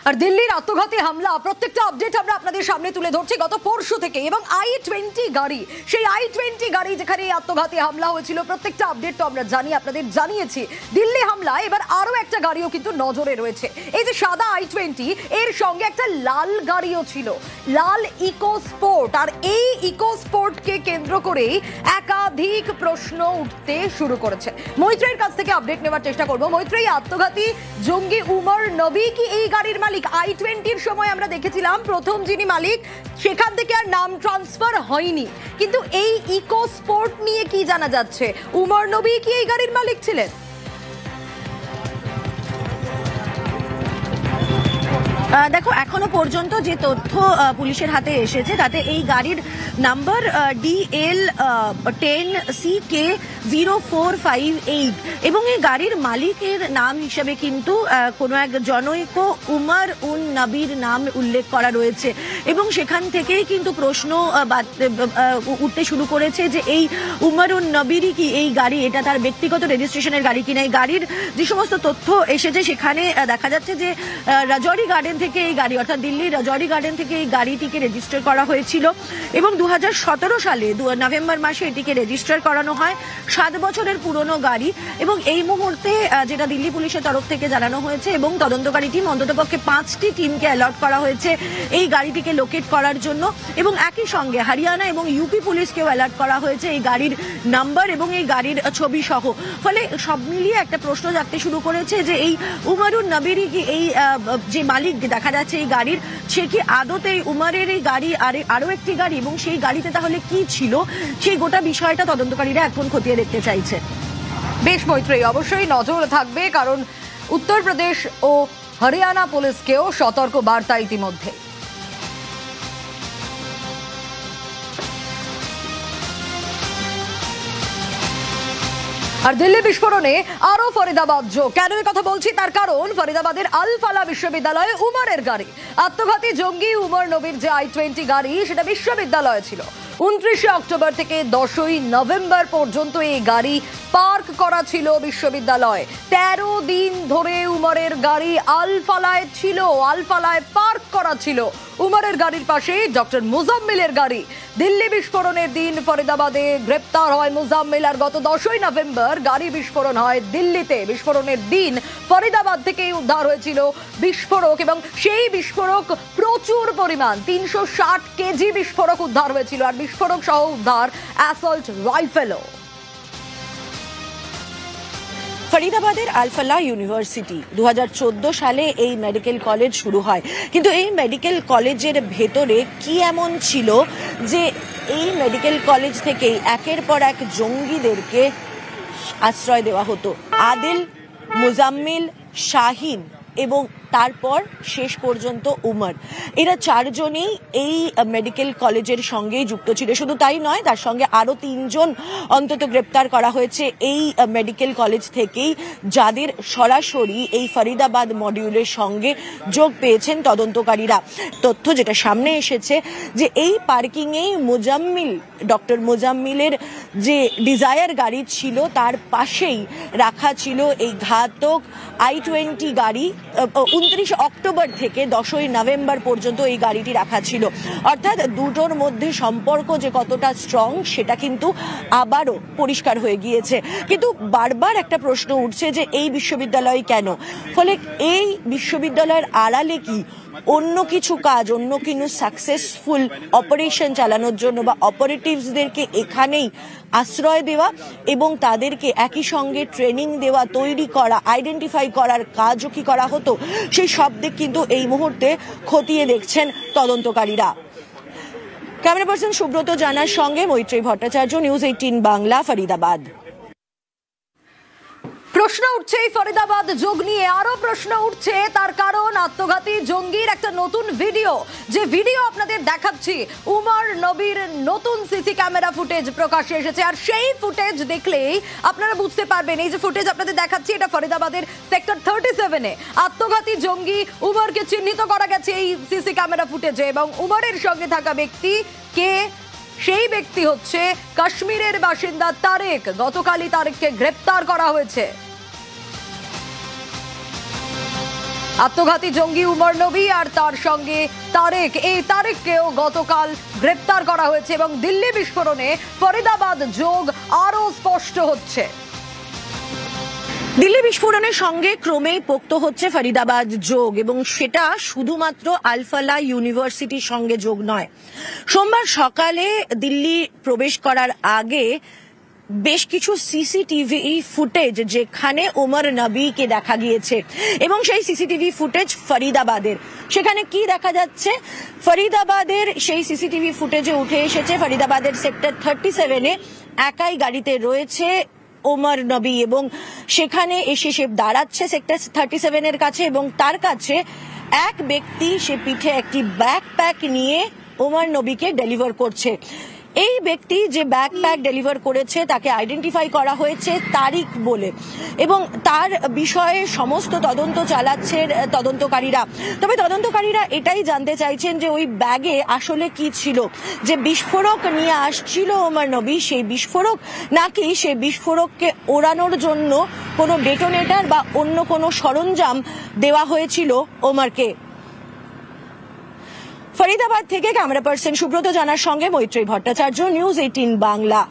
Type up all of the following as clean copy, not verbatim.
আর দিল্লির আত্মঘাতী হামলা প্রত্যেকটা আপডেট আমরা আপনাদের সামনে তুলে ধরছি গত পরশু থেকে, এবং i20 গাড়ি, সেই i20 গাড়ি যেখানে আত্মঘাতী হামলা হয়েছিল প্রত্যেকটা আপডেট তো আমরা আপনাদের জানিয়েছি। দিল্লি হামলা এবার আরো একটা গাড়িও কিন্তু নজরে রয়েছে। এই যে সাদা i20, এর সঙ্গে একটা লাল গাড়িও ছিল, লাল ইকো স্পোর্ট। আর এই ইকো স্পোর্টকে কেন্দ্র করেই একাধিক প্রশ্ন উঠতে শুরু করেছে। মৈত্রের কাছ থেকে আপডেট নেওয়ার চেষ্টা করবো। মৈত্রী, আত্মঘাতী জঙ্গি উমর নবী কি এই গাড়ির মালিক? i20-র সময় আমরা দেখেছিলাম প্রথম যিনি মালিক, সেখান থেকে আর নাম ট্রান্সফার হয়নি, কিন্তু এই ইকো স্পোর্ট নিয়ে কি জানা যাচ্ছে? উমর নবী কি এই গাড়ির মালিক ছিলেন? দেখো, এখনো পর্যন্ত যে তথ্য পুলিশের হাতে এসেছে তাতে এই গাড়ির নাম্বার DL10CK0458 এবং এই গাড়ির মালিকের নাম হিসেবে কিন্তু কোনো এক জনৈক উমর উন নবীর নাম উল্লেখ করা রয়েছে। এবং সেখান থেকেই কিন্তু প্রশ্ন উঠতে শুরু করেছে যে এই উমর উন নবীরই কি এই গাড়ি, এটা তার ব্যক্তিগত রেজিস্ট্রেশনের গাড়ি কিনা। এই গাড়ির যে সমস্ত তথ্য এসেছে সেখানে দেখা যাচ্ছে যে রাজৌরি গার্ডেন থেকে এই গাড়ি, অর্থাৎ দিল্লির রাজৌরি গার্ডেন থেকে এই গাড়িটিকে রেজিস্টার করা হয়েছিল এবং 2017 সালে নভেম্বর মাসে এটিকে রেজিস্টার করানো হয়। 7 বছরের পুরনো গাড়ি এবং এই মুহূর্তে যেটা দিল্লি পুলিশের তরফ থেকে জানানো হয়েছে এবং তদন্তকারী টিম, অন্ততপক্ষে 5টি টিমকে অ্যালার্ট করা হয়েছে এই গাড়িটিকে লোকেট করার জন্য, এবং একই সঙ্গে হরিয়ানা এবং ইউপি পুলিশকেও অ্যালার্ট করা হয়েছে এই গাড়ির নাম্বার এবং এই গাড়ির ছবি সহ। ফলে সব মিলিয়ে একটা প্রশ্ন জাগতে শুরু করেছে যে এই উমর উন নবীরই কি এই যে মালিক দেখা যাচ্ছে এই গাড়ির, সে কি আদতে উমরের এই গাড়ি আরো একটি গাড়ি, এবং সেই গাড়িতে তাহলে কি ছিল, সেই গোটা বিষয়টা তদন্তকারীরা এখন খতিয়ে দেখতে চাইছে। বেশ মৈত্রী, অবশ্যই নজর থাকবে, কারণ উত্তরপ্রদেশ ও হরিয়ানা পুলিশকেও সতর্ক বার্তা ইতিমধ্যে। আর দিল্লি বিস্ফোরণে আরো ফরিদাবাদ যোগ। কেন এই কথা বলছি তার কারণ, ফরিদাবাদের আল ফালাহ বিশ্ববিদ্যালয়ে উমরের গাড়ি, আত্মঘাতী জঙ্গি উমর নবীর যে i20 গাড়ি, সেটা বিশ্ববিদ্যালয়ে ছিল। 29 অক্টোবর থেকে 10ই নভেম্বর পর্যন্ত এই গাড়ি পার্ক করা ছিল বিশ্ববিদ্যালয়ে। 13 দিন ধরে উমরের গাড়ি আল ফালায় ছিল, আল ফালায় পার্ক করা ছিল। উমরের গাড়ির পাশে ডক্টর মুজাম্মিলের গাড়ি। দিল্লি বিস্ফোরণের দিন ফরিদাবাদে গ্রেপ্তার হয় মুজাম্মিল, আর গত 10ই নভেম্বর গাড়ি বিস্ফোরণ হয় দিল্লিতে। বিস্ফোরণের দিন ফরিদাবাদ থেকেই উদ্ধার হয়েছিল বিস্ফোরক, এবং সেই বিস্ফোরক প্রচুর পরিমাণ 360 কেজি বিস্ফোরক উদ্ধার হয়েছিল, আর বিস্ফোরক সহ উদ্ধার অ্যাসল্ট রাইফেলও। ফরিদাবাদের আল ফালাহ ইউনিভার্সিটি 2014 সালে এই মেডিকেল কলেজ শুরু হয়, কিন্তু এই মেডিকেল কলেজের ভেতরে কি এমন ছিল যে এই মেডিকেল কলেজ থেকেই একের পর এক জঙ্গিদেরকে আশ্রয় দেওয়া হতো। আদিল, মুজাম্মিল, শাহিন এবং তারপর শেষ পর্যন্ত উমর, এরা 4 জনই এই মেডিকেল কলেজের সঙ্গে যুক্ত ছিল। শুধু তাই নয়, তার সঙ্গে আরো 3 জন অন্তত গ্রেপ্তার করা হয়েছে এই মেডিকেল কলেজ থেকেই, যাদের সরাসরি এই ফরিদাবাদ মডিউলের সঙ্গে যোগ পেয়েছেন তদন্তকারীরা। তথ্য যেটা সামনে এসেছে যে এই পার্কিংয়েই ডক্টর মুজাম্মিলের যে ডিজায়ার গাড়ি ছিল তার পাশেই রাখা ছিল এই ঘাতক i20 গাড়ি। 29 অক্টোবর থেকে 10ই নভেম্বর পর্যন্ত এই গাড়িটি রাখা ছিল। অর্থাৎ দুটোর মধ্যে সম্পর্ক যে কতটা স্ট্রং সেটা কিন্তু আবারও পরিষ্কার হয়ে গিয়েছে। কিন্তু বারবার একটা প্রশ্ন উঠছে যে এই বিশ্ববিদ্যালয় কেন? ফলে এই বিশ্ববিদ্যালয়ের আড়ালে কি অন্য কিছু কাজ, অন্য কিছু সাকসেসফুল অপারেশন চালানোর জন্য বা অপারেটিভসদেরকে এখানেই আশ্রয় দেওয়া এবং তাদেরকে একই সঙ্গে ট্রেনিং দেওয়া, তৈরি করা, আইডেন্টিফাই করার কাজও কি করা হতো, সেই সব দিক কিন্তু এই মুহূর্তে খতিয়ে দেখছেন তদন্তকারীরা। ক্যামেরা পার্সন সুব্রত জানার সঙ্গে মৈত্রী ভট্টাচার্য, নিউজ 18 বাংলা, ফরিদাবাদ। প্রশ্ন উঠছে এই ফরিদাবাদ যোগ নিয়ে, আরো প্রশ্ন উঠছে তার কারণ আত্মঘাতী জঙ্গির একটা নতুন ভিডিও, যে ভিডিও আপনাদের দেখাচ্ছি, উমর নবীর নতুন সিসি ক্যামেরা ফুটেজ প্রকাশ্যে এসেছে। আর সেই ফুটেজ দেখলেই আপনারা বুঝতে পারবেন, এই যে ফুটেজ আপনাদের দেখাচ্ছি এটা ফরিদাবাদের সেক্টর 37-এ আত্মঘাতী জঙ্গি উমরকে চিহ্নিত করা গেছে এই সিসি ক্যামেরা ফুটেজে, এবং উমরের সঙ্গে থাকা ব্যক্তি কে, সেই ব্যক্তি হচ্ছে কাশ্মীরের বাসিন্দা তারেক। গতকালই তারেককে গ্রেপ্তার করা হয়েছে। আত্মঘাতী জঙ্গি উমর নবী আর তার সঙ্গে তারেক, এই তারেককেও গতকাল গ্রেপ্তার করা হয়েছে এবং দিল্লি বিস্ফোরণে ফরিদাবাদ যোগ আরো স্পষ্ট হচ্ছে। দিল্লি বিস্ফোরণের সঙ্গে ক্রমেই পোক্ত হচ্ছে ফরিদাবাদ যোগ, এবং সেটা শুধুমাত্র আলফালা ইউনিভার্সিটির সঙ্গে যোগ নয়। সোমবার সকালে দিল্লি প্রবেশ করার আগে বেশ কিছু সিসিটিভি ফুটেজ যেখানে ওমর নবীকে দেখা গিয়েছে, এবং সেই সিসিটিভি ফুটেজ ফরিদাবাদের। সেখানে কি দেখা যাচ্ছে? ফরিদাবাদের সেই সিসিটিভি ফুটেজে উঠে এসেছে ফরিদাবাদের সেক্টর 37-এ একাই গাড়িতে রয়েছে ওমর নবী, এবং সেখানে এসে সে দাঁড়াচ্ছে সেক্টর 37-এর কাছে, এবং তার কাছে এক ব্যক্তি সে পিঠে একটি ব্যাকপ্যাক নিয়ে ওমর নবীকে ডেলিভার করছে। এই ব্যক্তি যে ব্যাকপ্যাক ডেলিভার করেছে তাকে আইডেন্টিফাই করা হয়েছে তারিক বলে, এবং তার বিষয়ে সমস্ত তদন্ত চালাচ্ছেন তদন্তকারীরা। তবে তদন্তকারীরা এটাই জানতে চাইছেন যে ওই ব্যাগে আসলে কি ছিল, যে বিস্ফোরক নিয়ে আসছিল ওমর নবী সেই বিস্ফোরক, নাকি সেই বিস্ফোরককে ওড়ানোর জন্য কোনো ডেটোনেটর বা অন্য কোনো সরঞ্জাম দেওয়া হয়েছিল ওমরকে। ফরিদাবাদ থেকে ক্যামেরা পার্সন সুব্রত জানার সঙ্গে মৈত্রী ভট্টাচার্য, নিউজ 18 বাংলা।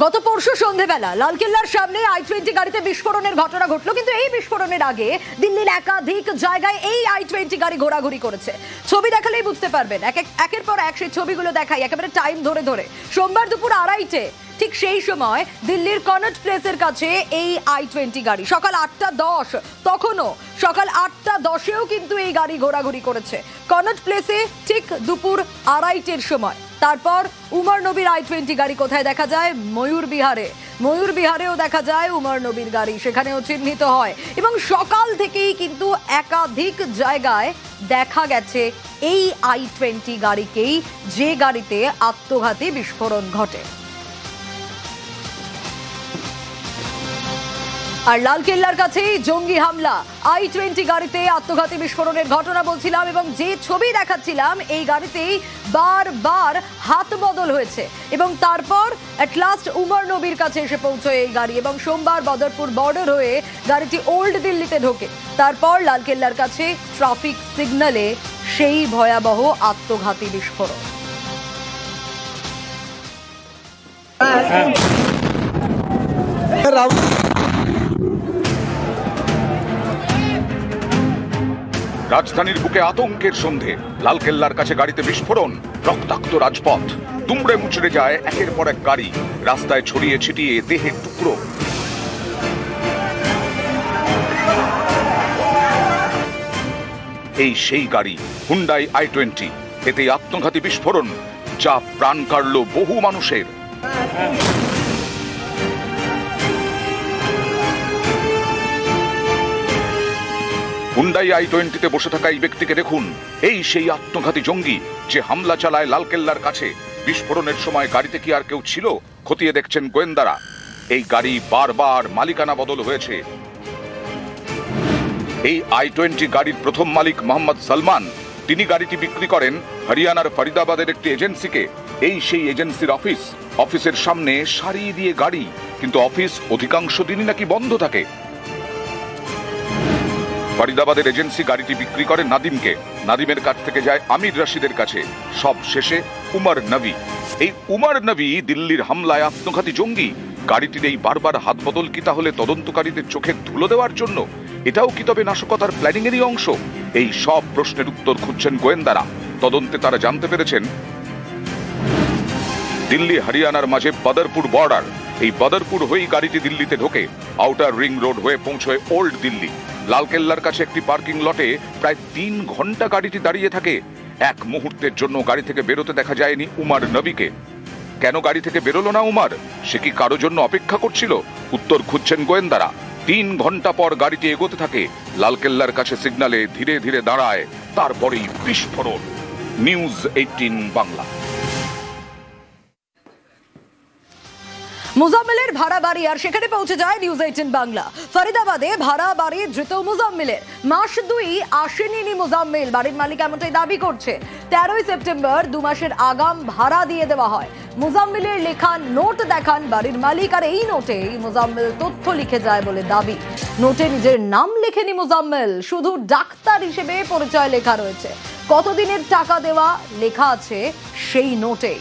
গত পরশু সন্ধেবেলা লালকেল্লার সামনে i20 গাড়িতে বিস্ফোরণের ঘটনা ঘটলো, কিন্তু এই বিস্ফোরণের আগে দিল্লির একাধিক জায়গায় এই i20 গাড়ি ঘোরাঘুরি করেছে। ছবি দেখালেই বুঝতে পারবেন, একের পর এক সেই ছবিগুলো দেখাই একেবারে টাইম ধরে ধরে। সোমবার দুপুর 2:30 ঠিক সেই সময় দিল্লির কনট প্লেসের কাছে এই i20 গাড়ি, সকাল 8:10 তখনও সকাল 8:10-এও কিন্তু এই গাড়ি ঘোরাঘুরি করেছে কনট প্লেসে ঠিক দুপুর 2:30-এর সময়। তারপর উমর নবীর i20 গাড়ি কোথায় দেখা যায়? ময়ূর বিহারেও দেখা যায় উমর নবীর গাড়ি, সেখানেও চিহ্নিত হয়, এবং সকাল থেকেই কিন্তু একাধিক জায়গায় দেখা গেছে এই i20 গাড়িকেই, যে গাড়িতে আত্মঘাতী বিস্ফোরণ ঘটে। আর লালকেল্লার কাছেই জঙ্গি হামলা, i20 গাড়িতে আত্মঘাতী বিস্ফোরণের ঘটনা বলছিলাম, এবং যে ছবি দেখাচ্ছিলাম এই গাড়িতেই বারবার হাত বদল হয়েছে, এবং তারপর এট লাস্ট উমর নবীর কাছে এসে পৌঁছয় এই গাড়ি, এবং সোমবার বদরপুর বর্ডার হয়ে গাড়িটি ওল্ড দিল্লিতে ঢোকে। তারপর লালকেল্লার কাছে ট্রাফিক সিগন্যালে সেই ভয়াবহ আত্মঘাতী বিস্ফোরণ। রাজধানীর বুকে আতঙ্কের সন্ধে, লালকেল্লার কাছে গাড়িতে বিস্ফোরণ, রক্তাক্ত রাজপথ, দুমড়ে মুচড়ে যায় একের পর এক গাড়ি, রাস্তায় ছড়িয়ে ছিটিয়ে দেহের টুকরো। এই সেই গাড়ি হুন্ডাই i20, এতে আত্মঘাতী বিস্ফোরণ যা প্রাণ কাড়ল বহু মানুষের। হুন্ডাই i20-তে বসে থাকা এই ব্যক্তিকে দেখুন, এই সেই আত্মঘাতী জঙ্গি যে হামলা চালায় লালকেল্লার কাছে। বিস্ফোরণের সময় গাড়িতে কি আর কেউ ছিল খতিয়ে দেখছেন গোয়েন্দারা। এই গাড়ি বারবার মালিকানা বদল হয়েছে। এই i20 গাড়ির প্রথম মালিক মোহাম্মদ সালমান, তিনি গাড়িটি বিক্রি করেন হরিয়ানার ফরিদাবাদের একটি এজেন্সিকে। এই সেই এজেন্সির অফিসের সামনে সারি দিয়ে গাড়ি, কিন্তু অফিস অধিকাংশ দিনই নাকি বন্ধ থাকে। ফরিদাবাদের এজেন্সি গাড়িটি বিক্রি করে নাদিমকে, নাদিমের কাছ থেকে যায় আমির রশিদের কাছে, সব শেষে উমর নবী। এই উমর নবী দিল্লির হামলায় আত্মঘাতী জঙ্গি। গাড়িটির এই বারবার হাত বদল কি তাহলে তদন্তকারীদের চোখে ধুলো দেওয়ার জন্য? এটাও কি তবে নাশকতার প্ল্যানিং এরই অংশ? এই সব প্রশ্নের উত্তর খুঁজছেন গোয়েন্দারা। তদন্তে তারা জানতে পেরেছেন দিল্লি হরিয়ানার মাঝে বদরপুর বর্ডার, এই বদরপুর হয়েই গাড়িটি দিল্লিতে ঢোকে, আউটার রিং রোড হয়ে পৌঁছয় ওল্ড দিল্লি। লালকেল্লার কাছে একটি পার্কিং লটে প্রায় 3 ঘন্টা গাড়িটি দাঁড়িয়ে থাকে। এক মুহূর্তের জন্য গাড়ি থেকে বেরোতে দেখা যায়নি উমর নবীকে। কেন গাড়ি থেকে বেরোলো না উমর? সে কি কারো জন্য অপেক্ষা করছিল? উত্তর খুঁজছেন গোয়েন্দারা। 3 ঘন্টা পর গাড়িটি এগোতে থাকে, লালকেল্লার কাছে সিগন্যালে ধীরে ধীরে দাঁড়ায়, তারপরেই বিস্ফোরণ। নিউজ 18 বাংলা। মুজাম্মেলের ভাড়া বাড়ি আর সেখানে পৌঁছে যায় নিউজ 18 বাংলা। ফরিদাবাদে ভাড়া বাড়ি ধৃত মুজাম্মেলের। মাস 2 আসেনি মুজাম্মেল, বাড়ির মালিক এমনটাই দাবি করছে। 13 সেপ্টেম্বর 2 মাসের আগাম ভাড়া দিয়ে দেওয়া হয়। মুজাম্মেলের লেখা নোট দেখান বাড়ির মালিক, আর এই নোটে মুজাম্মেল তথ্য লিখে যায় বলে দাবি। নোটে নিজের নাম লেখেনি মুজাম্মেল, শুধু ডাক্তার হিসেবে পরিচয় লেখা রয়েছে। কতদিনের টাকা দেওয়া লেখা আছে সেই নোটে।